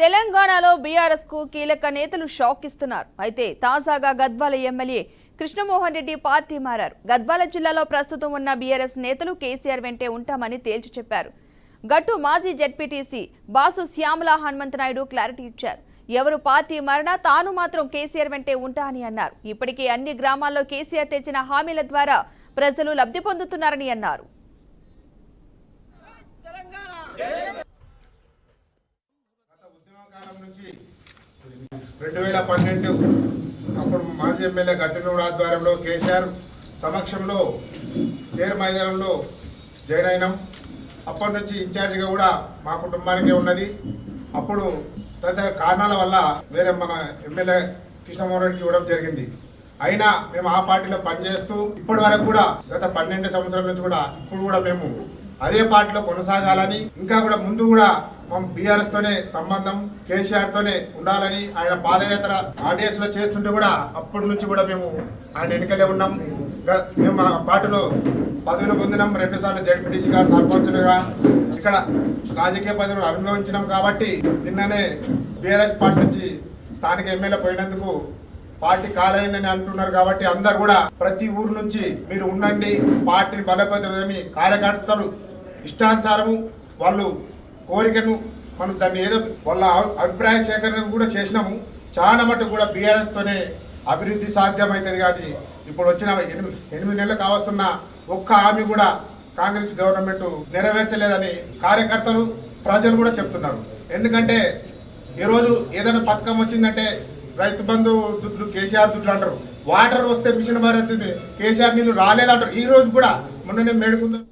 తెలంగాణలో బీఆర్ఎస్ కు కీలక నేతలు షాక్ ఇస్తున్నారు. అయితే తాజాగా గద్వాల ఎమ్మెల్యే కృష్ణమోహన్ రెడ్డి పార్టీ మారారు. గద్వాల జిల్లాలో ప్రస్తుతం ఉన్న బీఆర్ఎస్ నేతలు కేసీఆర్ వెంటే ఉంటామని తేల్చి చెప్పారు. గట్టు మాజీ ZPTC boss Shyamala Hanumanthanaidu clarity ఇచ్చారు. ఎవరు పార్టీ మారినా తాను మాత్రం కేసీఆర్ వెంటే ఉంటా అని అన్నారు. ఇప్పటికే అన్ని గ్రామాల్లో కేసీఆర్ తెచ్చిన హామీల ద్వారా ప్రజలు లబ్ధి పొందుతున్నారని అన్నారు. 2012 అప్పుడు మాజీ ఎమ్మెల్యే గట్టినూరు ఆధ్వర్యంలో కేసీఆర్ సమక్షంలో తేరు మైదానంలో జాయిన్ అయినాం. అప్పటి నుంచి ఇన్ఛార్జిగా కూడా మా కుటుంబానికే ఉన్నది. అప్పుడు తదితర కారణాల వల్ల వేరే మన ఎమ్మెల్యే కృష్ణమోహన్ రెడ్డికి ఇవ్వడం జరిగింది. అయినా మేము ఆ పార్టీలో పనిచేస్తూ ఇప్పటి వరకు కూడా గత 12 సంవత్సరాల నుంచి కూడా ఇప్పుడు కూడా మేము అదే పార్టీలో కొనసాగాలని, ఇంకా కూడా ముందు కూడా మనం బీఆర్ఎస్ తోనే సంబంధం, కేసీఆర్ తోనే ఉండాలని ఆయన పాదయాత్ర ఆర్డీఎస్ లో చేస్తుంటే కూడా అప్పటి నుంచి కూడా మేము ఆయన ఎన్నికలే ఉన్నాం. మేము ఆ పార్టీలో పదవులు పొందినాం. 2 సార్లు జడ్పీటీసీగా, సర్పంచ్గా ఇక్కడ రాజకీయ పదవులు అనుభవించినాం. కాబట్టి నిన్ననే బీఆర్ఎస్ పార్టీ నుంచి స్థానిక ఎమ్మెల్యే పోయినందుకు పార్టీ కాలైందని అంటున్నారు. కాబట్టి అందరు కూడా ప్రతి ఊరు నుంచి మీరు ఉండండి, పార్టీని బలపడని కార్యకర్తలు ఇష్టానుసారము వాళ్ళు కోరికను మనం దాన్ని ఏదో వాళ్ళ అభిప్రాయ సేకరణ కూడా చేసినాము. చాలా మటుకు కూడా బీఆర్ఎస్ తోనే అభివృద్ధి సాధ్యమవుతుంది. కానీ ఇప్పుడు వచ్చిన 8 నెలలు కావస్తున్న ఒక్క హామీ కూడా కాంగ్రెస్ గవర్నమెంట్ నెరవేర్చలేదని కార్యకర్తలు, ప్రజలు కూడా చెప్తున్నారు. ఎందుకంటే ఈరోజు ఏదైనా పథకం వచ్చిందంటే రైతు బంధు దుడ్లు, కేసీఆర్ దుడ్లు అంటారు. వాటర్ వస్తే మిషన్ భారత్ కేసీఆర్ నీళ్ళు రాలేదంటారు. ఈ రోజు కూడా మొన్ననే మేడుకుందాం